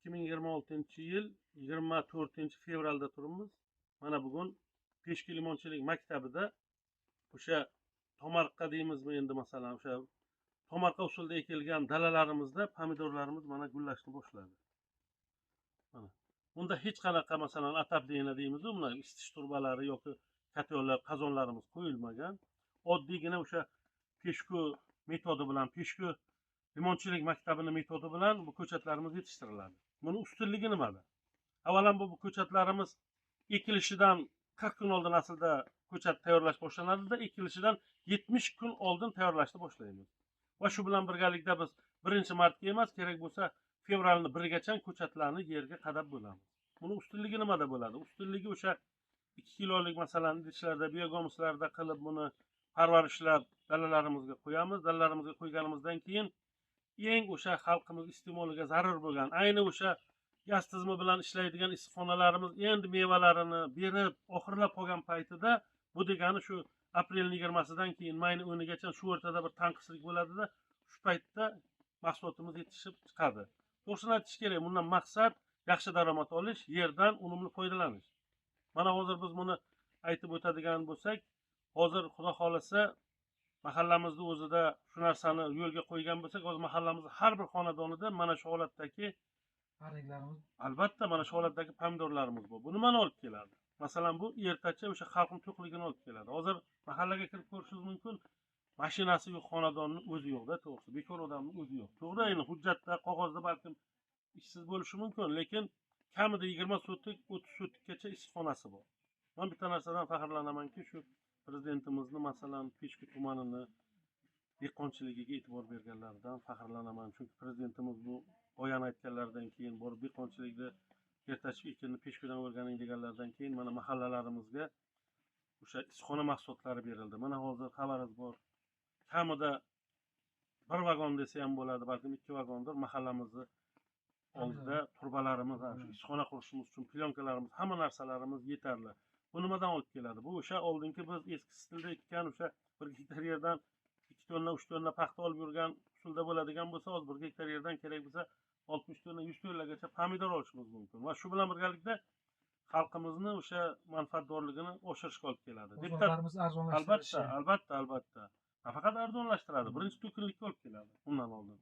2026-yil 24-fevralda turibmiz. Mana bugun Peshku limonchilik maktabida o'sha tomorqa deymizmi endi, masalan o'sha tomorqa usulida ekilgan dalalarimizda pomidorlarimiz mana gullashni boshladi. Mana bunda hech qanaqa masalan atapleniya deymiz-ku, buna isitish turbalari yoki kotyollar, qozonlarimiz qo'yilmagan. Oddiygina o'sha Peshku metodi bilan, Peshku limonchilik maktabini metodi bilan bu ko'chatlarimiz yetishtiriladi. Buni ustunligi nimada? Avvalambor bu ko'chatlarimiz ekilishidan 40 kun oldin aslida ko'chat tayyorlash boshlanadi-da, ekilishidan 70 kun oldin tayyorlashni boshlaymiz. Va shu bilan birgalikda biz birinchi martga emas, kerak bo'lsa fevralning 1-gacha ko'chatlarni yerga qadab bo'lamiz. Buni ustunligi nimada bo'ladi? Ustunligi o'sha 2 kilolik masalan idishlarda, biogomuslarda qilib buni parvarishlab dalalarimizga qo'yamiz. Dalalarimizga qo'yganimizdan keyin eng o'sha xalqimiz iste'moliga zarur bo'lgan, ayni o'sha gaz tizimi bilan ishlaydigan issiqxonalarimiz endi mevalarini berib oxirlab qolgan paytida, bu degani shu aprelning 20-sidan keyin mayning 10-gacha shu o'rtada bir tanqislik bo'ladi-da, shu paytda mahsulotimiz yetishib chiqadi. To'g'risini aytish kerak, bundan maqsad yaxshi daromad olish, yerdan unumli foydalanish. Mana hozir biz buni aytib o'tadigan bo'lsak, hozir xudo xolasa mahallamizda o'zida shu narsani yo'lga qo'ygan bo'lsak, hozir mahallamizning har bir xonadonida mana shu holatdagi pariklarimiz, albatta mana shu holatdagi pomidorlarimiz bor. Bu nimani olib keladi? Masalan, bu ertacha o'sha xalqning to'qligini olib keladi. Hozir mahallaga kirib ko'rishingiz mumkin, mashinasi yo'q xonadonning o'zi yo'q-da, to'g'risi. Bekor odamning o'zi yo'q. To'g'ri, endi hujjatda, qog'ozda balkim ishsiz bo'lishi mumkin, lekin kamida 20 sotix, 30 sotikgacha issiqxonasi bor. Men bitta narsadan faxrlanamanki, shu prezidentimizni masalan Peshku tumanini dehqonchiligiga e'tibor berganlaridan faxrlanaman. Chunki prezidentimiz bu boyan aytganlaridan keyin borib dehqonchilikda ertachib ekinni Peshkudan o'rganing deganlaridan keyin mana mahallalarimizga o'sha issiqxona mahsulotlari berildi. Mana hozir xabaringiz bor. Kamida 1 vagon desa ham bo'ladi, balkim 2 vagondir mahallamizni oldida turbalarimiz, shu issiqxona qurishimiz uchun plyonkalarimiz, hamma narsalarimiz yetarli. Bu nimadan olib keladi? Bu o'sha oldingi biz eski stilda ekkan o'sha 1 gektar yerdan 2 tonna, 3 tonna paxta olib yurgan usulda bo'ladigan bo'lsa, hozir 1 gektar yerdan kerak bo'lsa 60 tonna, 100 tonnagacha pomidor olishimiz mumkin. Va shu bilan birgalikda xalqimizni o'sha manfaatdorligini oshirishga olib keladi. bozorlarimizni arzonlashtirish. Albatta. Nafaqat arzonlashtiradi, birinchi to'kinlikka olib keladi undan oldin.